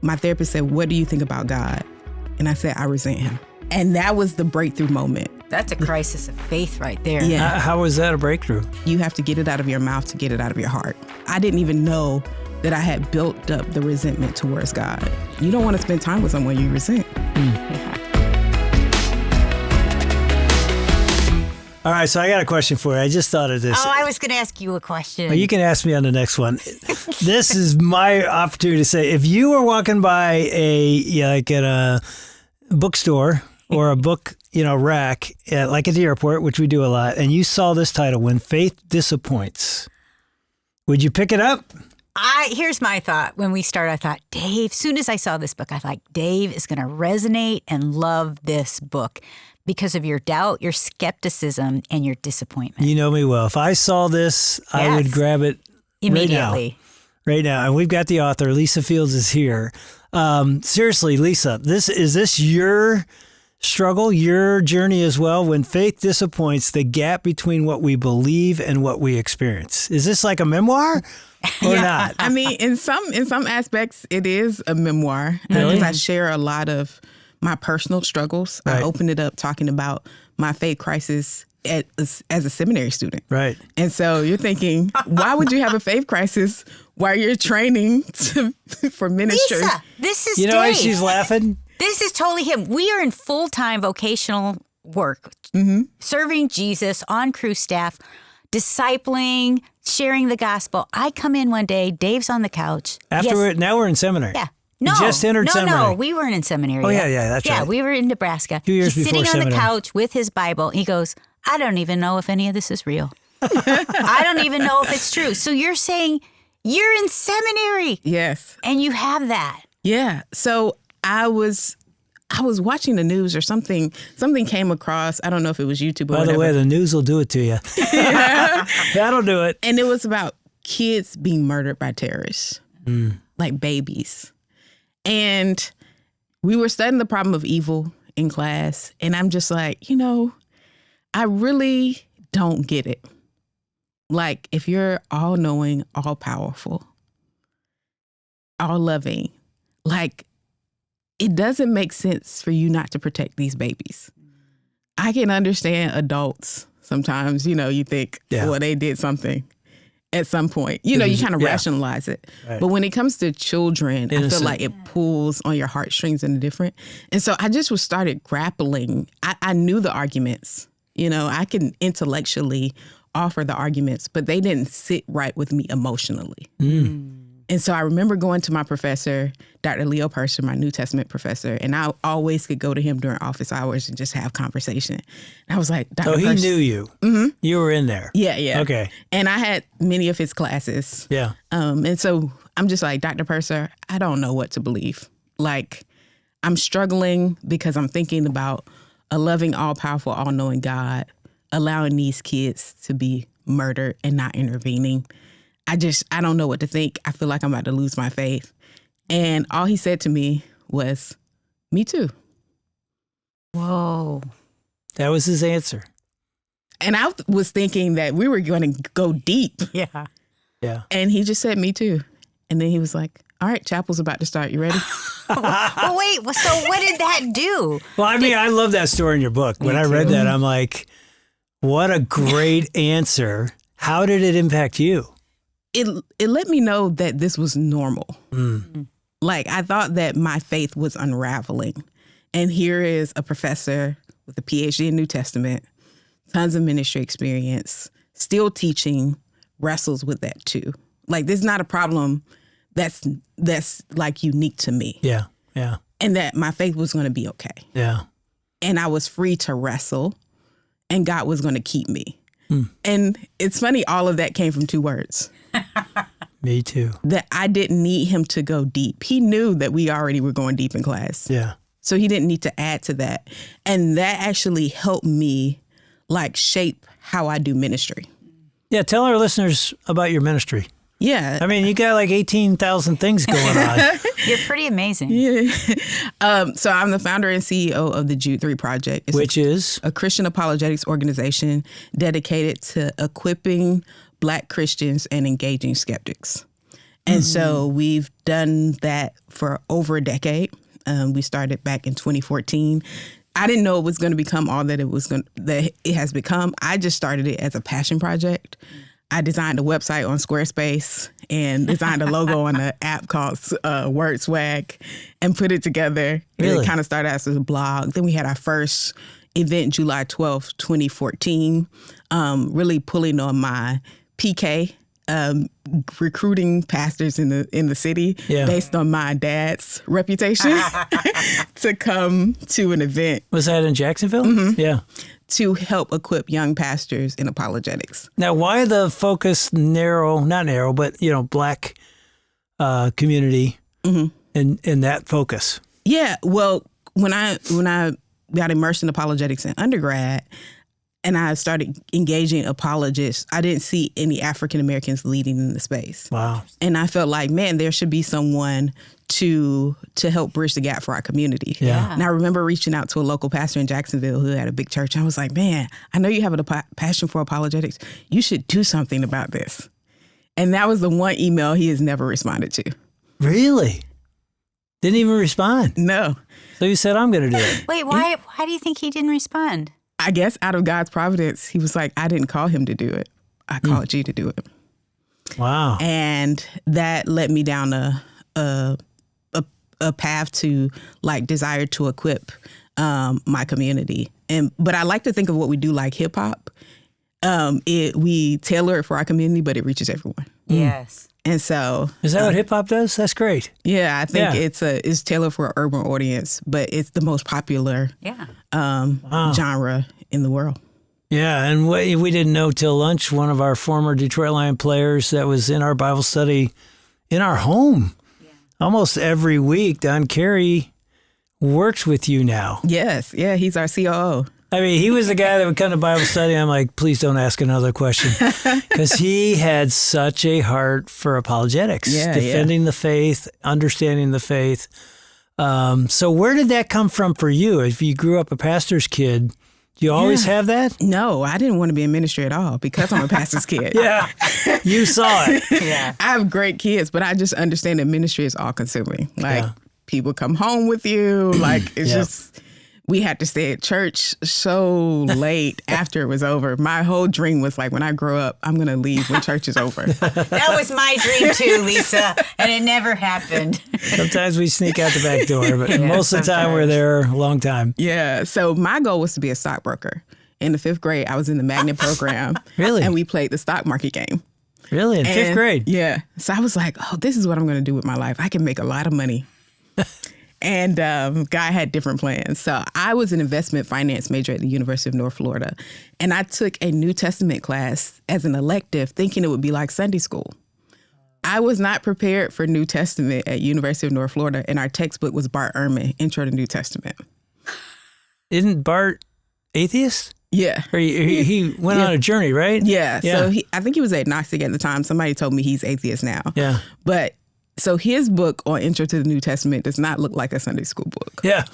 my therapist said, "What do you think about God?" And I said, "I resent him." And that was the breakthrough moment. That's a crisis of faith right there. Yeah. How was that a breakthrough? You have to get it out of your mouth to get it out of your heart. I didn't even know that I had built up the resentment towards God. You don't want to spend time with someone you resent. All right, so I got a question for you. I just thought of this. Oh, I was going to ask you a question. Well, you can ask me on the next one. This is my opportunity to say, if you were walking by at a bookstore or a book, rack, like at the airport, which we do a lot, and you saw this title, When Faith Disappoints, would you pick it up? Here's my thought. When we started, I thought, Dave, soon as I saw this book, I thought, Dave is going to resonate and love this book because of your doubt, your skepticism, and your disappointment. You know me well. If I saw this, I would grab it immediately. Right now. And we've got the author, Lisa Fields is here. Seriously, Lisa, is this your struggle, your journey as well? When faith disappoints, the gap between what we believe and what we experience. Is this like a memoir or not? I mean, in some aspects, it is a memoir because I share a lot of my personal struggles. Right. I opened it up talking about my faith crisis as a seminary student. Right. And so you're thinking, why would you have a faith crisis while you're training for ministry? Lisa, this is Dave. Why she's laughing? This is totally him. We are in full-time vocational work, serving Jesus on crew staff, discipling, sharing the gospel. I come in one day, Dave's on the couch. Now we're in seminary. Yeah. No, you just entered seminary. No, we weren't in seminary. Oh, yeah, that's right. Yeah, we were in Nebraska. 2 years He's before sitting on seminary. the couch with his Bible. He goes, I don't even know if any of this is real. I don't even know if it's true. So you're saying you're in seminary. Yes. And you have that. Yeah. So I was watching the news or something came across. I don't know if it was YouTube or whatever. By the way, the news will do it to you. That'll do it. And it was about kids being murdered by terrorists, like babies. And we were studying the problem of evil in class. And I'm just like, I really don't get it. Like, if you're all knowing, all powerful, all loving, like, it doesn't make sense for you not to protect these babies. I can understand adults sometimes, you think, well, they did something at some point. You kind of rationalize it. Right. But when it comes to children, I feel like it pulls on your heartstrings and different. And so I just started grappling. I knew the arguments. I can intellectually offer the arguments, but they didn't sit right with me emotionally. And so I remember going to my professor, Dr. Leo Purser, my New Testament professor, and I always could go to him during office hours and just have conversation. And I was like, Dr. So he Purser, knew you. Mm-hmm. You were in there. Yeah. Okay. And I had many of his classes. Yeah. And so I'm just like, Dr. Purser, I don't know what to believe. Like, I'm struggling because I'm thinking about a loving, all-powerful, all-knowing God allowing these kids to be murdered and not intervening. I don't know what to think. I feel like I'm about to lose my faith. And all he said to me was, me too. Whoa. That was his answer. And I was thinking that we were going to go deep. Yeah. Yeah. And he just said, me too. And then he was like, all right, chapel's about to start. You ready? Well, wait. So what did that do? Well, I mean, I love that story in your book. When I read that, I'm like, what a great answer. How did it impact you? It let me know that this was normal. Like, I thought that my faith was unraveling. And here is a professor with a PhD in New Testament, tons of ministry experience, still teaching, wrestles with that too. Like, this is not a problem that's like unique to me. Yeah, yeah. And that my faith was going to be okay. Yeah. And I was free to wrestle, and God was going to keep me. And it's funny, all of that came from 2 words. Me too. That I didn't need him to go deep. He knew that we already were going deep in class. Yeah. So he didn't need to add to that. And that actually helped me shape how I do ministry. Yeah. Tell our listeners about your ministry. Yeah. I mean, you got like 18,000 things going on. You're pretty amazing. Yeah. So I'm the founder and CEO of the Jude 3 Project. Which is? A Christian apologetics organization dedicated to equipping Black Christians and engaging skeptics. And so we've done that for over a decade. We started back in 2014. I didn't know it was going to become all that that it has become. I just started it as a passion project. I designed a website on Squarespace and designed a logo on an app called WordSwag and put it together. Really? And it kind of started as a blog. Then we had our first event July 12th, 2014, really pulling on my PK, recruiting pastors in the city based on my dad's reputation to come to an event. Was that in Jacksonville? Mm-hmm. Yeah. To help equip young pastors in apologetics. Now, why the focus not narrow, but, Black community in that focus? Yeah, well, when I got immersed in apologetics in undergrad and I started engaging apologists, I didn't see any African Americans leading in the space. Wow. And I felt like, man, there should be someone to help bridge the gap for our community. Yeah. And I remember reaching out to a local pastor in Jacksonville who had a big church. I was like, man, I know you have a passion for apologetics. You should do something about this. And that was the one email he has never responded to. Really? Didn't even respond? No. So you said, I'm going to do it. Wait, why do you think he didn't respond? I guess out of God's providence, he was like, I didn't call him to do it. I called you to do it. Wow. And that led me down a path to like desire to equip my community. But I like to think of what we do like hip hop. We tailor it for our community, but it reaches everyone. Yes. And so Is that what hip hop does? That's great. yeah, I think it's tailored for an urban audience, but it's the most popular genre in the world. Yeah, and we didn't know till lunch, one of our former Detroit Lion players that was in our Bible study in our home almost every week, Don Carey, works with you now. Yes, yeah, he's our COO. I mean, he was the guy that would come to Bible study. I'm like, please don't ask another question. Because he had such a heart for apologetics, defending the faith, understanding the faith. So where did that come from for you? If you grew up a pastor's kid, do you always have that? No, I didn't want to be in ministry at all because I'm a pastor's kid. Yeah, you saw it. Yeah. I have great kids, but I just understand that ministry is all consuming. Like people come home with you. Like it's just... We had to stay at church so late after it was over. My whole dream was like, when I grow up, I'm going to leave when church is over. That was my dream too, Lisa, and it never happened. Sometimes we sneak out the back door, but most of the time we're there a long time. Yeah. So my goal was to be a stockbroker. In the 5th grade, I was in the magnet program. Really? And we played the stock market game. Really? In 5th grade? Yeah. So I was like, oh, this is what I'm going to do with my life. I can make a lot of money. And Guy had different plans. So I was an investment finance major at the University of North Florida. And I took a New Testament class as an elective thinking it would be like Sunday school. I was not prepared for New Testament at University of North Florida. And our textbook was Bart Ehrman, Intro to New Testament. Isn't Bart atheist? Yeah. Or he went on a journey, right? Yeah. So I think he was agnostic at the time. Somebody told me he's atheist now. Yeah. But so his book on Intro to the New Testament does not look like a Sunday school book. Yeah.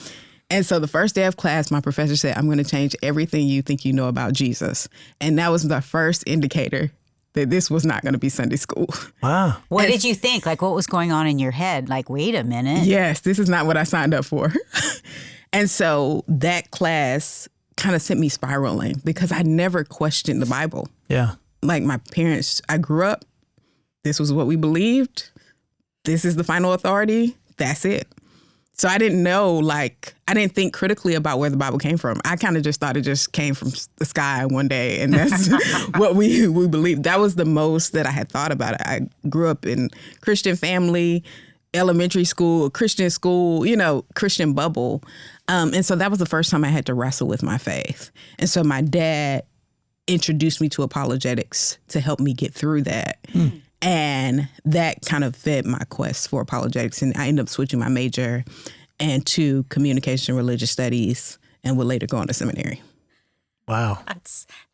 And so the first day of class, my professor said, I'm going to change everything you think you know about Jesus. And that was the first indicator that this was not going to be Sunday school. Wow. What did you think? Like, what was going on in your head? Like, wait a minute. Yes, this is not what I signed up for. And so that class kind of sent me spiraling because I never questioned the Bible. Yeah. Like my parents, I grew up, this was what we believed. This is the final authority. That's it. So I didn't know, like, I didn't think critically about where the Bible came from. I kind of just thought it just came from the sky one day, and that's what we believed. That was the most that I had thought about it. I grew up in Christian family, elementary school, Christian school, Christian bubble. And so that was the first time I had to wrestle with my faith. And so my dad introduced me to apologetics to help me get through that. And that kind of fed my quest for apologetics. And I ended up switching my major and to communication and religious studies and would later go on to seminary. Wow.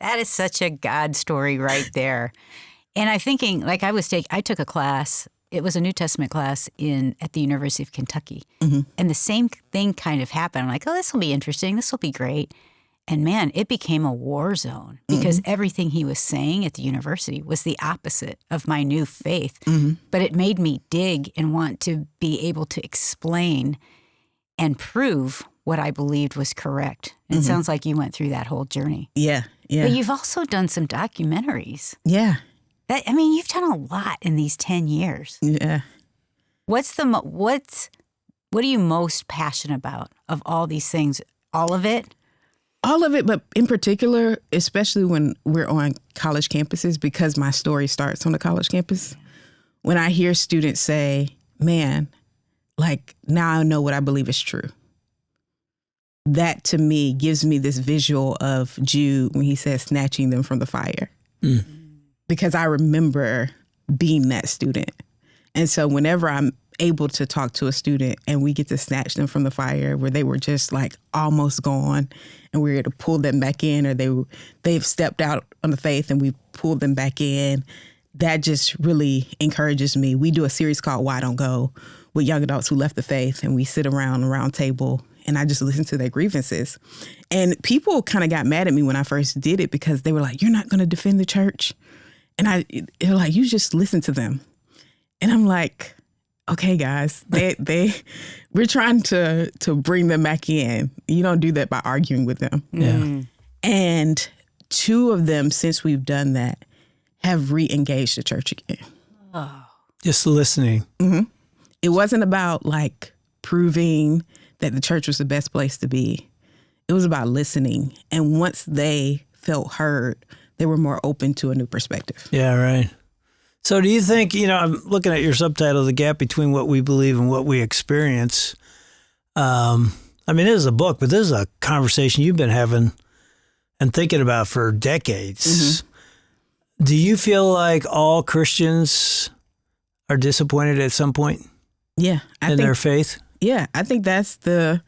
That is such a God story right there. And I'm thinking, like I took a class, it was a New Testament class at the University of Kentucky. Mm-hmm. And the same thing kind of happened. I'm like, oh, this will be interesting. This will be great. And man, it became a war zone because everything he was saying at the university was the opposite of my new faith. But it made me dig and want to be able to explain and prove what I believed was correct. It sounds like you went through that whole journey. Yeah. But you've also done some documentaries. Yeah. You've done a lot in these 10 years. Yeah. What are you most passionate about of all these things? All of it? All of it, but in particular, especially when we're on college campuses, because my story starts on the college campus, when I hear students say, man, like now I know what I believe is true. That to me gives me this visual of Jude when he says snatching them from the fire. Because I remember being that student. And so whenever I'm able to talk to a student and we get to snatch them from the fire where they were just like almost gone and we're able to pull them back in, or they've stepped out on the faith and we pulled them back in, that just really encourages me. We do a series called Why Don't Go with young adults who left the faith, and we sit around a round table and I just listen to their grievances. And people kind of got mad at me when I first did it because they were like, you're not going to defend the church. And they're like, you just listen to them. And I'm like, okay, guys, we're trying to bring them back in. You don't do that by arguing with them. Yeah. And 2 of them, since we've done that, have re-engaged the church again. Just listening. It wasn't about like proving that the church was the best place to be. It was about listening. And once they felt heard, they were more open to a new perspective. Yeah, right. So do you think, I'm looking at your subtitle, The Gap Between What We Believe and What We Experience. It is a book, but this is a conversation you've been having and thinking about for decades. Do you feel like all Christians are disappointed at some point Yeah. in their faith? Yeah, I think that's the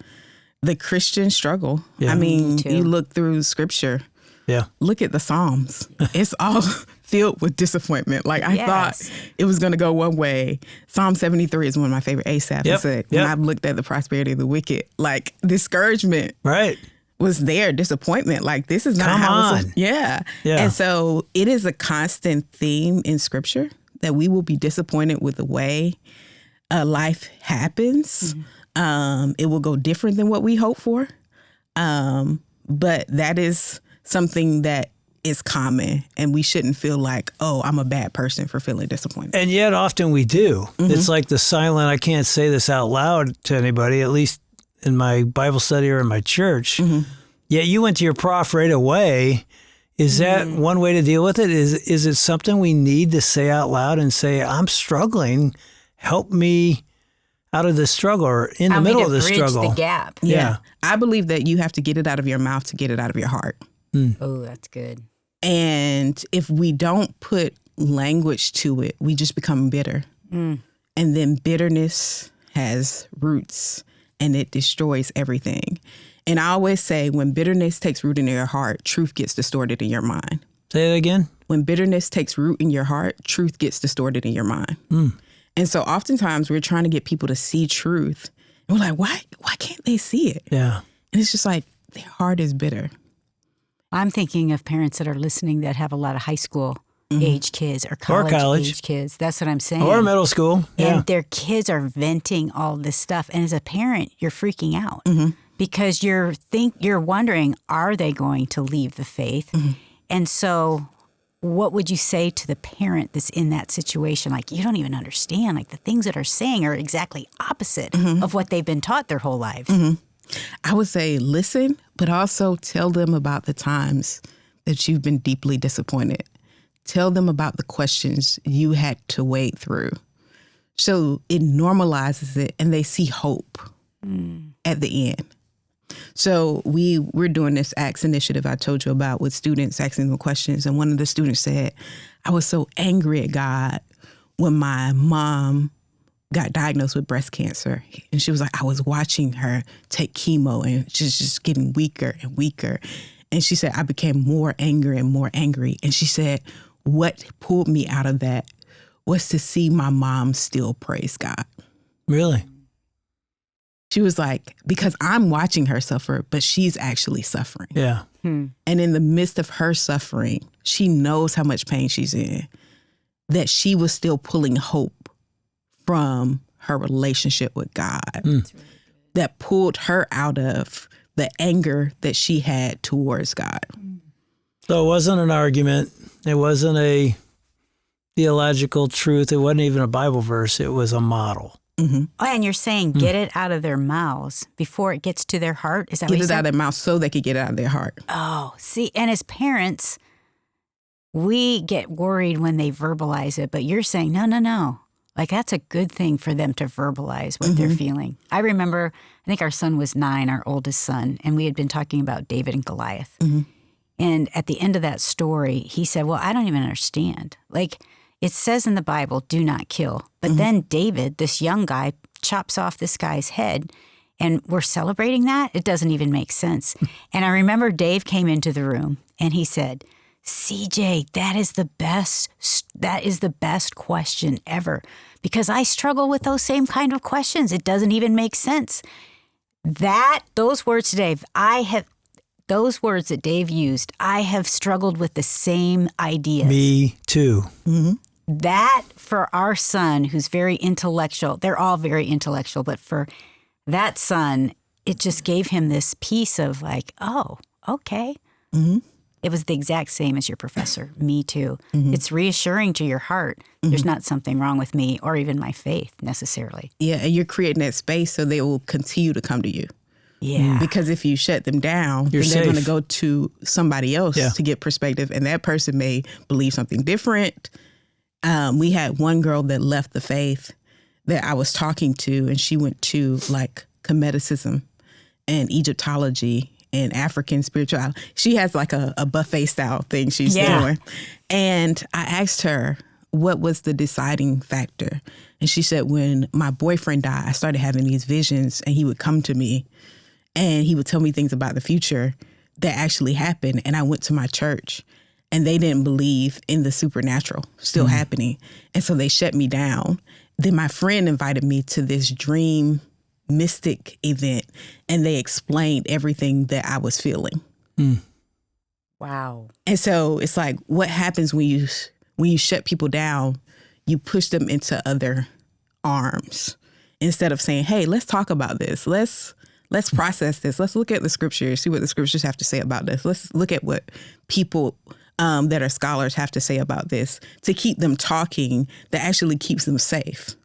Christian struggle. Yeah. I mean, Me too. you look through scripture. Yeah. Look at the Psalms. It's all filled with disappointment. Like I thought it was going to go one way. Psalm 73 is one of my favorite Asaph. Yep. When I've looked at the prosperity of the wicked, like discouragement Right. was there. Disappointment. Like this is not Come how on. it's. Yeah. Yeah. And so it is a constant theme in scripture that we will be disappointed with the way life happens. It will go different than what we hope for. But that is something that is common, and we shouldn't feel like, oh, I'm a bad person for feeling disappointed. And yet often we do. It's like the silent, I can't say this out loud to anybody, at least in my Bible study or in my church. Yet you went to your prof right away. Is that one way to deal with it? Is it something we need to say out loud and say, I'm struggling, help me out of this struggle, or in the middle of the struggle? Bridge the gap. Yeah. I believe that you have to get it out of your mouth to get it out of your heart. Oh, that's good. And if we don't put language to it, we just become bitter. And then bitterness has roots and it destroys everything. And I always say when bitterness takes root in your heart, truth gets distorted in your mind. Say that again. When bitterness takes root in your heart, truth gets distorted in your mind. And so oftentimes we're trying to get people to see truth. And we're like, why can't they see it? Yeah. And it's just like their heart is bitter. I'm thinking of parents that are listening that have a lot of high school age kids or college age kids. That's what I'm saying. Or middle school. Yeah. And their kids are venting all this stuff. And as a parent, you're freaking out because you're wondering, are they going to leave the faith? And so what would you say to the parent that's in that situation? Like, you don't even understand. Like, the things that are saying are exactly opposite of what they've been taught their whole lives. I would say listen, but also tell them about the times that you've been deeply disappointed. Tell them about the questions you had to wade through. So it normalizes it and they see hope at the end. So we're doing this ACTS initiative I told you about with students asking them questions. And one of the students said, I was so angry at God when my mom got diagnosed with breast cancer. And she was like, I was watching her take chemo and she's just getting weaker and weaker. And she said, I became more angry and more angry. And she said, what pulled me out of that was to see my mom still praise God. Really? She was like, because I'm watching her suffer, but she's actually suffering. Yeah. And in the midst of her suffering, she knows how much pain she's in, that she was still pulling hope from her relationship with God that pulled her out of the anger that she had towards God. So it wasn't an argument. It wasn't a theological truth. It wasn't even a Bible verse. It was a model. Oh, and you're saying get it out of their mouths before it gets to their heart? Is that what Get you it said? out of their mouth so they could get it out of their heart. Oh, see, and as parents, we get worried when they verbalize it, but you're saying, no. Like, that's a good thing for them to verbalize what they're feeling. I remember, I think our son was 9, our oldest son, and we had been talking about David and Goliath. And at the end of that story, he said, well, I don't even understand. Like, it says in the Bible, do not kill. But then David, this young guy, chops off this guy's head, and we're celebrating that? It doesn't even make sense. And I remember Dave came into the room, and he said, CJ, that is the best question ever, because I struggle with those same kind of questions. It doesn't even make sense. Those words, Dave, those words that Dave used, I have struggled with the same ideas. Me too. That for our son, who's very intellectual, they're all very intellectual, but for that son, it just gave him this piece of like, oh, okay. It was the exact same as your professor. Me too. It's reassuring to your heart. There's not something wrong with me or even my faith necessarily. Yeah, and you're creating that space so they will continue to come to you. Yeah. Because if you shut them down, You're then they're going to safe. go to somebody else to get perspective, and that person may believe something different. We had one girl that left the faith that I was talking to, and she went to like Comedicism and Egyptology and African spirituality. She has like a buffet style thing she's doing. And I asked her, what was the deciding factor? And she said, when my boyfriend died, I started having these visions, and he would come to me and he would tell me things about the future that actually happened. And I went to my church, and they didn't believe in the supernatural still happening. And so they shut me down. Then my friend invited me to this dream mystic event, and they explained everything that I was feeling. Wow. And so it's like, what happens when you shut people down? You push them into other arms instead of saying, hey, let's talk about this. Let's process this. Let's look at the scriptures, see what the scriptures have to say about this. Let's look at what people that are scholars have to say about this, to keep them talking that actually keeps them safe.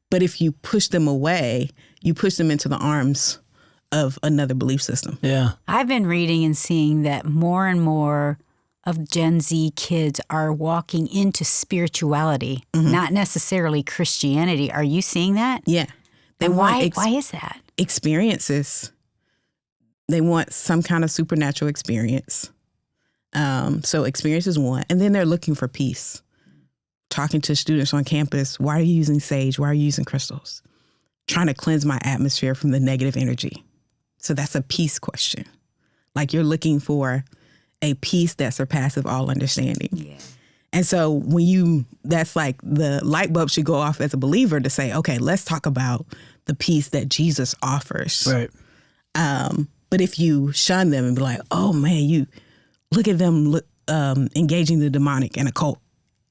But if you push them away, you push them into the arms of another belief system. Yeah. I've been reading and seeing that more and more of Gen Z kids are walking into spirituality, not necessarily Christianity. Are you seeing that? Yeah. And why is that? Experiences. They want some kind of supernatural experience. So experience is one. And then they're looking for peace. Talking to students on campus, why are you using sage? Why are you using crystals? Trying to cleanse my atmosphere from the negative energy. So that's a peace question. Like, you're looking for a peace that surpasses all understanding. Yeah. And so that's like the light bulb should go off as a believer to say, okay, let's talk about the peace that Jesus offers. Right. But if you shun them and be like, oh man, you look at them engaging the demonic and occult,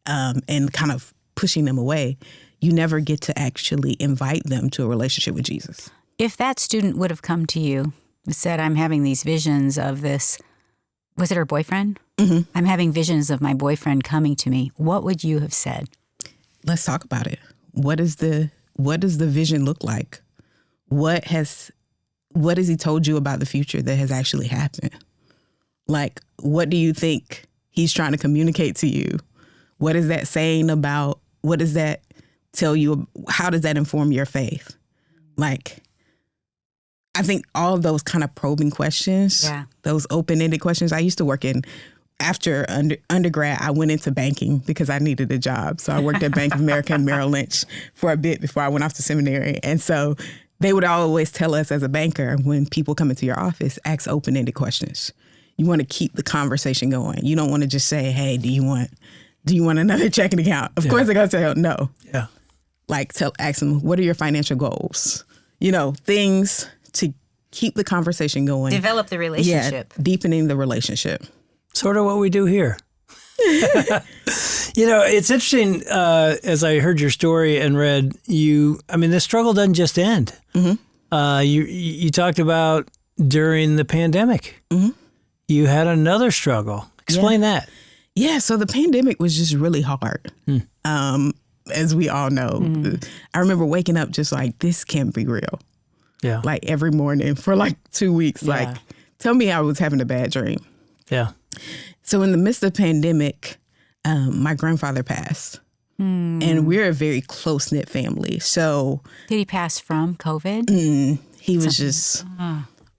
and kind of pushing them away, you never get to actually invite them to a relationship with Jesus. If that student would have come to you and said, I'm having these visions of this, was it her boyfriend? I'm having visions of my boyfriend coming to me. What would you have said? Let's talk about it. What does the vision look like? What has he told you about the future that has actually happened? Like, what do you think he's trying to communicate to you? What is that saying about, what does that tell you? How does that inform your faith? Like, I think all of those kind of probing questions, those open-ended questions. I used to work after undergrad, I went into banking because I needed a job. So I worked at Bank of America and Merrill Lynch for a bit before I went off to seminary. And so they would always tell us as a banker, when people come into your office, ask open-ended questions. You want to keep the conversation going. You don't want to just say, hey, do you want another checking account? Of course they're going to say no. Yeah. Like, ask them, what are your financial goals? Things to keep the conversation going. Develop the relationship. Yeah, deepening the relationship. Sort of what we do here. It's interesting, as I heard your story and read the struggle doesn't just end. Mm-hmm. You talked about during the pandemic, mm-hmm. you had another struggle. Explain that. Yeah, so the pandemic was just really hard. As we all know. Mm-hmm. I remember waking up just like, this can't be real. Yeah. Like every morning for like 2 weeks. Yeah. Like, tell me I was having a bad dream. Yeah. So in the midst of the pandemic, my grandfather passed. And we're a very close-knit family. So did he pass from COVID? He was just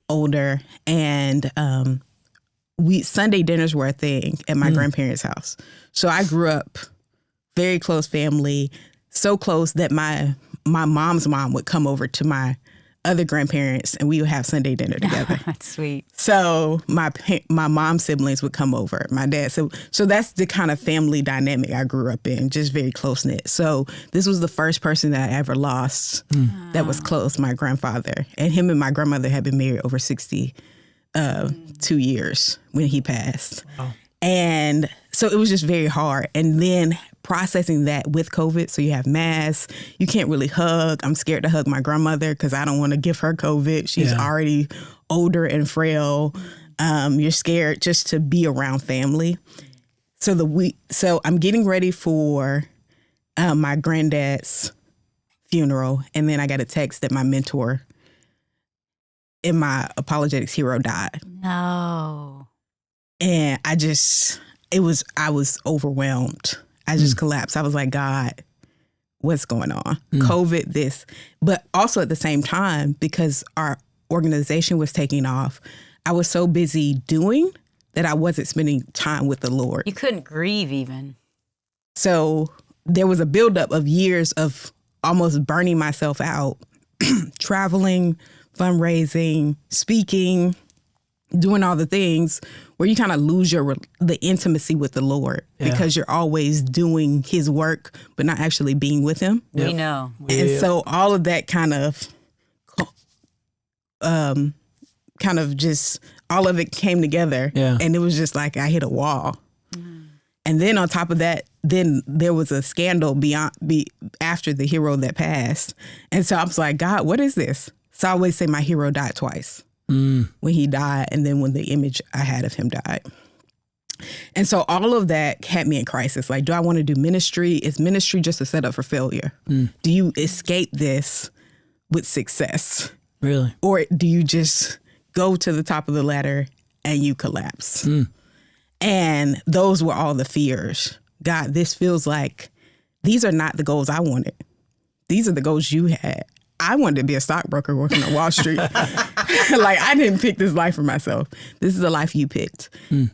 older. And Sunday dinners were a thing at my grandparents' house. So I grew up very close family, so close that my mom's mom would come over to my other grandparents and we would have Sunday dinner together. That's sweet. So my mom's siblings would come over, my dad. So that's the kind of family dynamic I grew up in, just very close knit. So this was the first person that I ever lost that was close, my grandfather. And him and my grandmother had been married over 62 years when he passed. Wow. And so it was just very hard. And then processing that with COVID, so you have masks, you can't really hug. I'm scared to hug my grandmother because I don't want to give her COVID. She's already older and frail. You're scared just to be around family. So I'm getting ready for my granddad's funeral, and then I got a text that my mentor and my apologetics hero died. No. And I was overwhelmed. I just collapsed. I was like, God, what's going on? COVID, this. But also at the same time, because our organization was taking off, I was so busy doing that I wasn't spending time with the Lord. You couldn't grieve even. So there was a buildup of years of almost burning myself out, traveling, fundraising, speaking, doing all the things where you kind of lose the intimacy with the Lord because you're always doing his work, but not actually being with him. We know. And so all of that kind of just, all of it came together. Yeah. And it was just like I hit a wall. And then on top of that, then there was a scandal after the hero that passed. And so I was like, God, what is this? So I always say my hero died twice. When he died, and then when the image I had of him died. And so all of that had me in crisis. Like, do I want to do ministry? Is ministry just a setup for failure? Do you escape this with success? Really? Or do you just go to the top of the ladder and you collapse? And those were all the fears. God, this feels like these are not the goals I wanted. These are the goals you had. I wanted to be a stockbroker working on Wall Street. Like, I didn't pick this life for myself. This is the life you picked.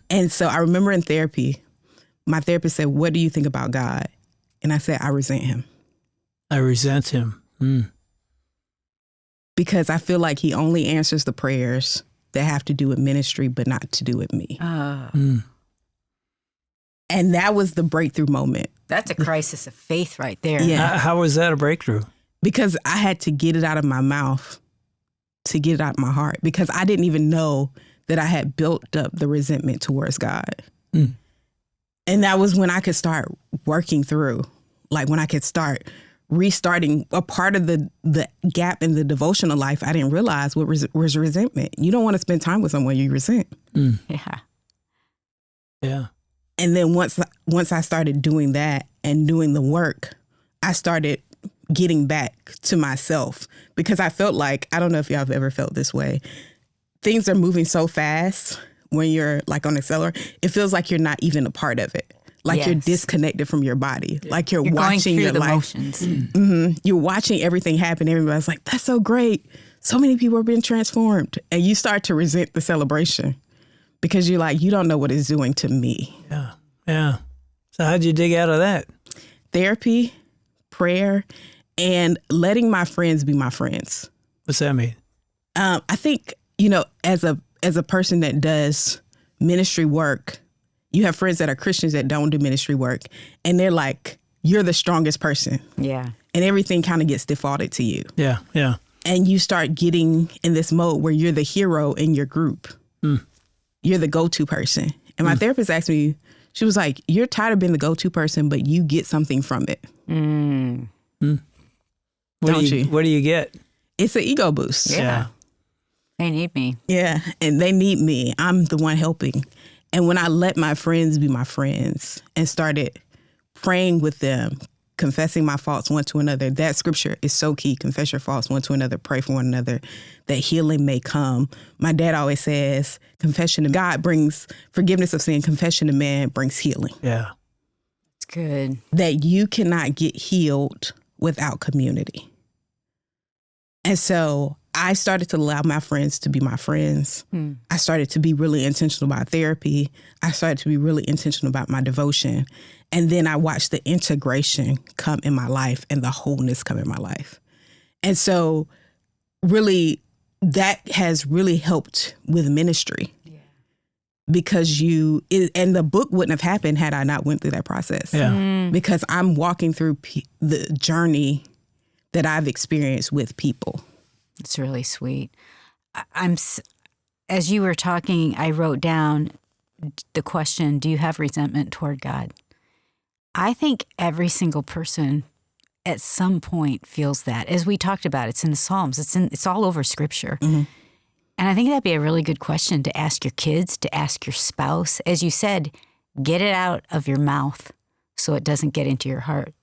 And so I remember in therapy, my therapist said, what do you think about God? And I said, I resent him. I resent him. Because I feel like he only answers the prayers that have to do with ministry, but not to do with me. And that was the breakthrough moment. That's a crisis of faith right there. Yeah. How was that a breakthrough? Because I had to get it out of my mouth to get it out of my heart, because I didn't even know that I had built up the resentment towards God. And that was when I could start working through, like when I could start restarting a part of the gap in the devotional life I didn't realize was resentment. You don't want to spend time with someone you resent. Yeah. And then once I started doing that and doing the work, I started getting back to myself, because I felt like, I don't know if y'all have ever felt this way. Things are moving so fast when you're like on accelerator. It feels like you're not even a part of it. Like you're disconnected from your body. Like you're watching your life. You're watching everything happen. Everybody's like, that's so great. So many people are being transformed. And you start to resent the celebration because you're like, you don't know what it's doing to me. Yeah. So how'd you dig out of that? Therapy, prayer, and letting my friends be my friends. What's that mean? I think, as a person that does ministry work, you have friends that are Christians that don't do ministry work, and they're like, you're the strongest person. Yeah. And everything kind of gets defaulted to you. Yeah. And you start getting in this mode where you're the hero in your group. You're the go-to person. And my therapist asked me, she was like, you're tired of being the go-to person, but you get something from it. Don't you? What do you get? It's an ego boost. Yeah. They need me. Yeah, and they need me. I'm the one helping. And when I let my friends be my friends and started praying with them, confessing my faults one to another, that scripture is so key. Confess your faults one to another, pray for one another, that healing may come. My dad always says, confession to God brings forgiveness of sin. Confession to man brings healing. Yeah. It's good. That you cannot get healed without community. And so I started to allow my friends to be my friends. I started to be really intentional about therapy. I started to be really intentional about my devotion. And then I watched the integration come in my life and the wholeness come in my life. And so really, that has really helped with ministry. Yeah. Because and the book wouldn't have happened had I not went through that process. Yeah. Because I'm walking through the journey that I've experienced with people. It's really sweet. As you were talking, I wrote down the question, do you have resentment toward God? I think every single person at some point feels that. As we talked about, it's in the Psalms. It's all over Scripture. And I think that'd be a really good question to ask your kids, to ask your spouse. As you said, get it out of your mouth so it doesn't get into your heart.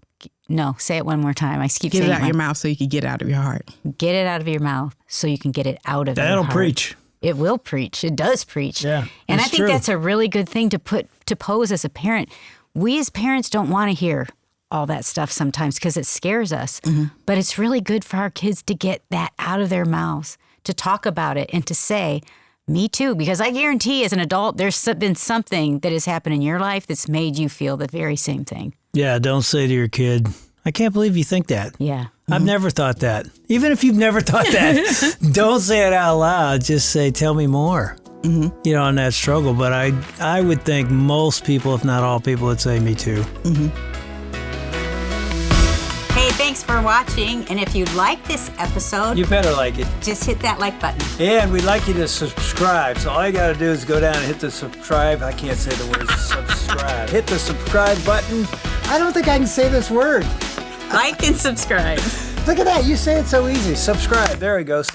No, say it one more time. I keep saying it. Get it out of your mouth so you can get it out of your heart. Get it out of your mouth so you can get it out of your heart. That'll preach. It will preach. It does preach. Yeah, and I think that's a really good thing to pose as a parent. We as parents don't want to hear all that stuff sometimes because it scares us. But it's really good for our kids to get that out of their mouths, to talk about it and to say, me too. Because I guarantee as an adult, there's been something that has happened in your life that's made you feel the very same thing. Yeah, don't say to your kid, I can't believe you think that. Yeah. I've never thought that. Even if you've never thought that, don't say it out loud. Just say, tell me more, on that struggle. But I would think most people, if not all people, would say me too. Hey, thanks for watching. And if you like this episode, You better like it. just hit that like button. And we'd like you to subscribe. So all you got to do is go down and hit the subscribe. I can't say the word subscribe. Hit the subscribe button. I don't think I can say this word. Like and subscribe. Look at that. You say it so easy. Subscribe. There it goes.